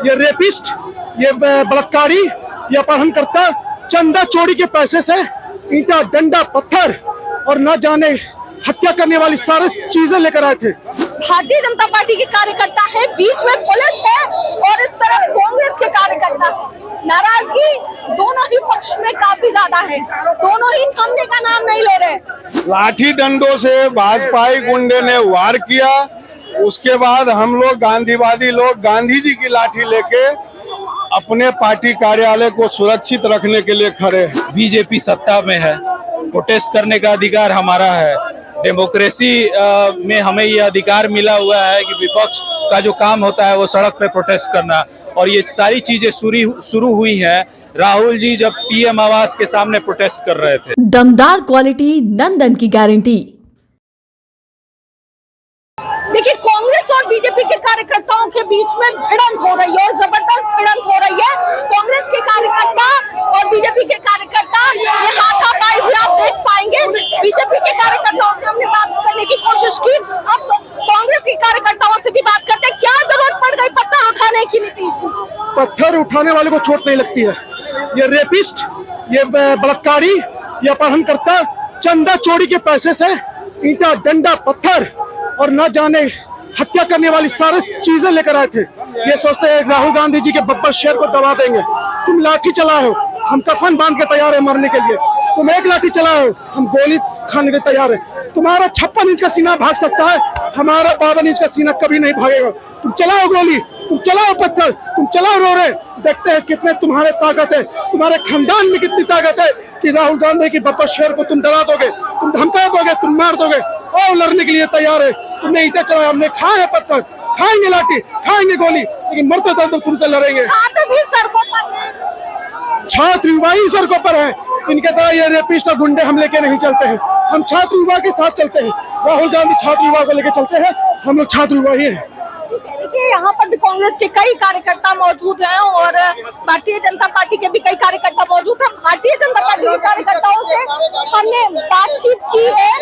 ये रेपिस्ट, ये बलात्कारी, ये अपहरणकर्ता चंदा चोरी के पैसे से ईंटा, डंडा, पत्थर और न जाने हत्या करने वाली सारी चीजें लेकर आए थे। भारतीय जनता पार्टी के कार्यकर्ता है, बीच में पुलिस है और इस तरफ कांग्रेस के कार्यकर्ता है। नाराजगी दोनों ही पक्ष में काफी ज्यादा है, दोनों ही थमने का नाम नहीं ले रहे। लाठी डंडों से भाजपाई गुंडे ने वार किया, उसके बाद हम लोग गांधीवादी लोग गांधी जी की लाठी लेके अपने पार्टी कार्यालय को सुरक्षित रखने के लिए खड़े हैं। बीजेपी सत्ता में है, प्रोटेस्ट करने का अधिकार हमारा है। डेमोक्रेसी में हमें ये अधिकार मिला हुआ है कि विपक्ष का जो काम होता है वो सड़क पे प्रोटेस्ट करना, और ये सारी चीजें शुरू हुई हैं राहुल जी जब पीएम आवास के सामने प्रोटेस्ट कर रहे थे। दमदार क्वालिटी नंदन की गारंटी। देखिए, कांग्रेस और बीजेपी के कार्यकर्ताओं के बीच में भिड़ंत हो रही है और जबरदस्त भिड़ंत हो रही है। कांग्रेस के कार्यकर्ता और बीजेपी के कार्यकर्ता ये हाथापाई भी आप देख पाएंगे। बीजेपी के कार्यकर्ताओं से हमने बात करने की कोशिश की, अब कांग्रेस के कार्यकर्ताओं से भी बात करते हैं। क्या जरूरत पड़ गई पत्थर उठाने की? नीतीश, पत्थर उठाने वाले को चोट नहीं लगती है। ये रेपिस्ट, ये बलात्कारी, ये अपहरणकर्ता चंदा चोरी के पैसे से ईंटा, डंडा, पत्थर और न जाने हत्या करने वाली सारी चीजें लेकर आए थे। ये सोचते हैं राहुल गांधी जी के बब्बर शेर को दबा देंगे। तुम लाठी चलाए हो, हम कफन बांध के तैयार है मरने के लिए। तुम एक लाठी चलाए हो, हम गोली खाने के तैयार है। तुम्हारा 56 इंच का सीना भाग सकता है, हमारा 52 इंच का सीना कभी नहीं भागेगा। तुम चलाओ गोली, तुम चलाओ पत्थर, तुम चलाओ रोड़े, देखते हैं कितने तुम्हारे ताकत है, तुम्हारे खानदान में कितनी ताकत है कि राहुल गांधी की बब्बर शेर को तुम डरा दोगे, तुम धमका दोगे, तुम मार दोगे। और लड़ने के लिए तैयार है। तुमने ईंटें चलाए, हमने खाए हैं पत्थर, खाएंगे लाठी, खाएंगे गोली, लेकिन मरते दम तक तुमसे लड़ेंगे। छात्र भी सड़कों पर, छात्र युवा ही सड़कों पर है। इनके तरह ये रेपिस्ट और गुंडे हम लेके नहीं चलते हैं, हम छात्र युवा के साथ चलते हैं। राहुल गांधी छात्र युवा को लेके चलते हैं, हम लोग छात्र युवा ही हैं। देखिए, यहाँ पर भी कांग्रेस के कई कार्यकर्ता मौजूद हैं और भारतीय जनता पार्टी के भी कई कार्यकर्ता मौजूद हैं। भारतीय जनता पार्टी के कार्यकर्ताओं से हमने बातचीत की है,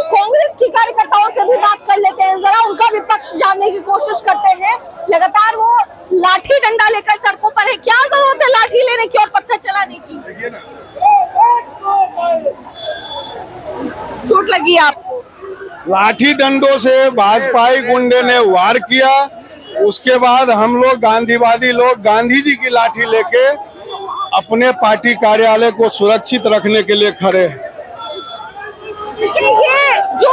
कांग्रेस की कार्यकर्ताओं से भी बात कर लेते हैं, जरा उनका विपक्ष जानने की कोशिश करते हैं। लगातार वो लाठी डंडा लेकर सड़कों पर है। क्या जरूरत है लाठी लेने की और पत्थर चलाने की? चोट लगी आपको? लाठी डंडों से भाजपाई गुंडे ने वार किया, उसके बाद हम लोग गांधीवादी लोग गांधी जी की लाठी लेके अपने पार्टी कार्यालय को सुरक्षित रखने के लिए खड़े हैं। देखिए, ये जो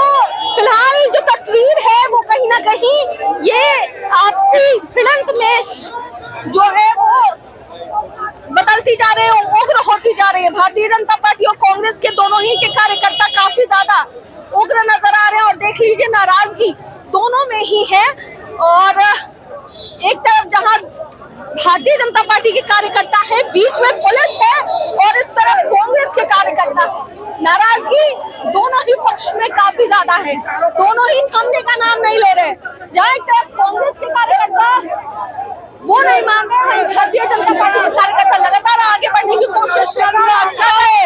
फिलहाल जो तस्वीर है वो कहीं ना कहीं ये आपसी भिड़ंत में जो है वो बदलती जा रही है, उग्र होती जा रही है। भारतीय जनता पार्टी और कांग्रेस के दोनों ही के कार्यकर्ता काफी ज्यादा उग्र नजर आ रहे हैं और देख लीजिए नाराजगी दोनों में ही है। और एक तरफ जहां भारतीय जनता पार्टी के कार्यकर्ता है, बीच में पुलिस है और इस तरफ कांग्रेस के कार्यकर्ता है। नाराजगी दोनों ही पक्ष में काफी ज्यादा है, दोनों ही थमने का नाम नहीं ले रहे। जहाँ एक तरफ कांग्रेस के कार्यकर्ता वो नहीं मान रहे हैं, भारतीय जनता पार्टी के कार्यकर्ता लगातार आगे बढ़ने की कोशिश कर रहे हैं। अच्छा है,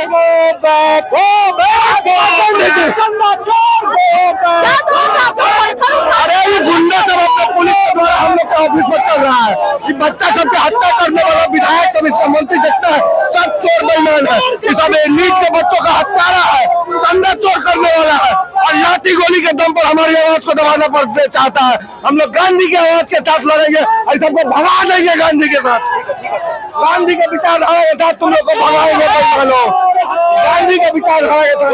अरे ये गुंडा सब अपने पुलिस के द्वारा हम लोग के ऑफिस में चल रहा है। ये बच्चा सबके हत्या करने वाला विधायक सब, इसका मंत्री जितना है सब चोर बेईमान है। ये सब नीट के बच्चों का हत्यारा है, चंदा चोर करने वाला है और लाठी गोली के दम पर हमारी आवाज को दबाना पड़ता चाहता है। हम लोग गांधी की आवाज के साथ लड़ेंगे और सबको भगा देंगे गांधी के साथ। गांधी के विचारधारा के साथ तुम लोग को भगाएंगे। गांधी के विचारधारा के साथ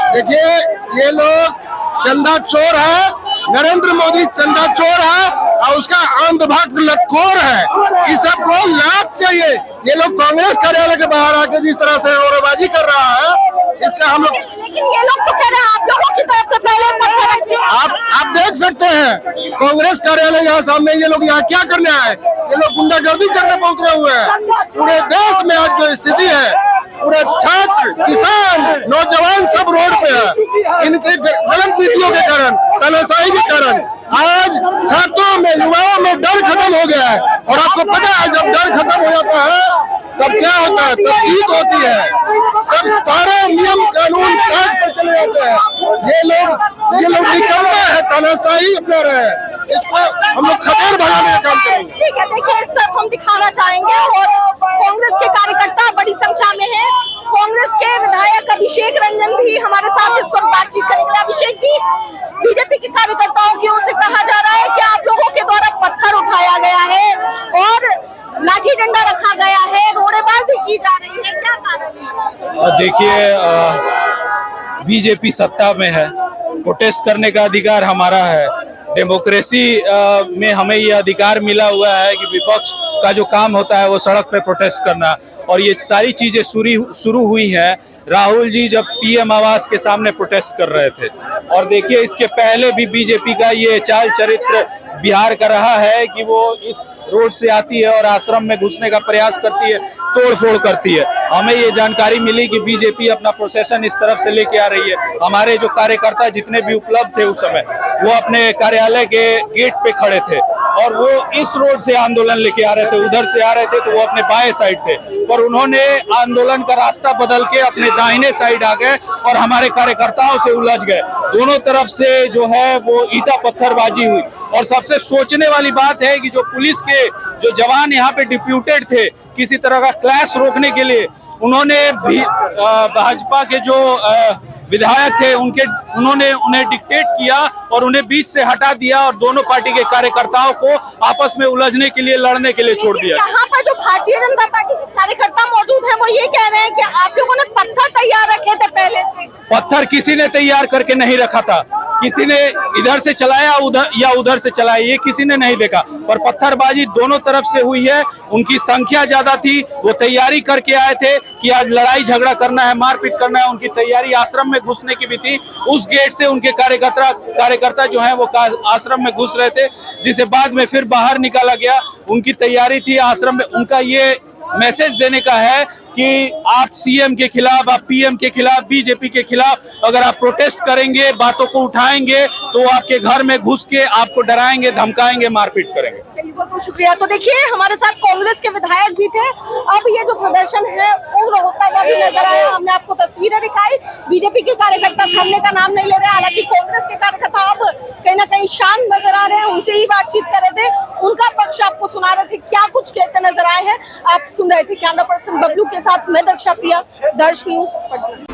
देखिए, ये लोग चंदा चोर है, नरेंद्र मोदी चंदा चोर है और उसका अंधभक्त लटखोर है। इस सब को लाभ चाहिए। ये लोग कांग्रेस कार्यालय के बाहर आके जिस तरह से रोड़ेबाजी कर रहा है, इसका हम लोग, लेकिन ये लोग तो कह रहे हैं आप लोगों की तरफ से पहले आप देख सकते हैं कांग्रेस कार्यालय यहाँ सामने। ये लोग यहाँ क्या करने आए? ये लोग गुंडागर्दी करने पहुंचे हुए हैं। पूरे देश में आज जो स्थिति है, पूरे छात्र, किसान, नौजवान सब रोड पे है। इनके गलत नीतियों के कारण, तानाशाही के कारण आज छात्रों में, युवाओं में डर खत्म हो गया है। और आपको पता है जब डर खत्म हो जाता है तब क्या होता है? तब जीत होती है, तब सारे नियम कानून काट पर चले जाते हैं। ये लोग निकम्मा है, तानाशाही अपना रहे हैं। इसको हम लोग खबर भगाने का ठीक है, देखिए इस तरफ हम दिखाना चाहेंगे और कांग्रेस के कार्यकर्ता बड़ी संख्या में हैं। कांग्रेस के विधायक अभिषेक रंजन भी हमारे साथ इस वक्त बातचीत करेंगे। अभिषेक जी, बीजेपी के कार्यकर्ताओं की ओर से कहा जा रहा है कि आप लोगों के द्वारा पत्थर उठाया गया है और लाठी डंडा रखा गया है, रोड़ेबाजी की जा रही है, क्या कारण है? देखिए, बीजेपी सत्ता में है, प्रोटेस्ट करने का अधिकार हमारा है। डेमोक्रेसी में हमें ये अधिकार मिला हुआ है कि विपक्ष का जो काम होता है वो सड़क पे प्रोटेस्ट करना, और ये सारी चीजें शुरू हुई हैं राहुल जी जब पीएम आवास के सामने प्रोटेस्ट कर रहे थे। और देखिए, इसके पहले भी बीजेपी का ये चाल चरित्र बिहार का रहा है कि वो इस रोड से आती है और आश्रम में घुसने का प्रयास करती है, तोड़फोड़ करती है। हमें ये जानकारी मिली कि बीजेपी अपना प्रोसेशन इस तरफ से लेके आ रही है। हमारे जो कार्यकर्ता जितने भी उपलब्ध थे उस समय, वो अपने कार्यालय के गेट पे खड़े थे और वो इस रोड से आंदोलन लेके आ रहे थे। उधर से आ रहे थे तो वो अपने बाएं साइड थे, पर उन्होंने आंदोलन का रास्ता बदल के अपने दाहिने साइड आ गए और हमारे कार्यकर्ताओं से उलझ गए। दोनों तरफ से जो है वो ईटा पत्थरबाजी हुई। और सबसे सोचने वाली बात है कि जो पुलिस के जो जवान यहाँ पे डिप्यूटेड थे किसी तरह का क्लैश रोकने के लिए, उन्होंने भी भाजपा के जो विधायक थे उन्होंने उन्हें डिक्टेट किया और उन्हें बीच से हटा दिया और दोनों पार्टी के कार्यकर्ताओं को आपस में उलझने के लिए, लड़ने के लिए छोड़ दिया। यहाँ पर जो भारतीय जनता पार्टी के कार्यकर्ता मौजूद हैं वो ये कह रहे हैं कि आप लोगों ने पत्थर तैयार रखे थे पहले से। पत्थर किसी ने तैयार करके नहीं रखा था, किसी ने इधर से चलाया उधर से चलाया, ये किसी ने नहीं देखा। पर पत्थरबाजी दोनों तरफ से हुई है। उनकी संख्या ज्यादा थी, वो तैयारी करके आए थे कि आज लड़ाई झगड़ा करना है, मारपीट करना है। उनकी तैयारी आश्रम में घुसने की भी थी। उस गेट से उनके कार्यकर्ता जो हैं वो आश्रम में घुस रहे थे, जिसे बाद में फिर बाहर निकाला गया। उनकी तैयारी थी आश्रम में। उनका ये मैसेज देने का है कि आप सीएम के खिलाफ, आप पीएम के खिलाफ, बीजेपी के खिलाफ अगर आप प्रोटेस्ट करेंगे, बातों को उठाएंगे, तो वो आपके घर में घुस के आपको डराएंगे, धमकाएंगे, मारपीट करेंगे। चलिए, बहुत बहुत शुक्रिया। तो देखिए, हमारे साथ कांग्रेस के विधायक भी थे। अब ये जो प्रदर्शन है उग्र होता हुआ भी नजर आया। हमने आपको तस्वीरें दिखाई। बीजेपी के कार्यकर्ता थमने का नाम नहीं ले रहे, हालांकि कांग्रेस के कार्यकर्ता अब कहीं ना कहीं शांत नजर आ रहे हैं। उनसे ही बातचीत कर रहे थे, उनका पक्ष आपको सुना रहे थे, क्या कुछ कहते नजर आए हैं आप सुन रहे थे। कैमरा पर्सन बबलू के साथ मैं दक्षा प्रिया, दर्श न्यूज।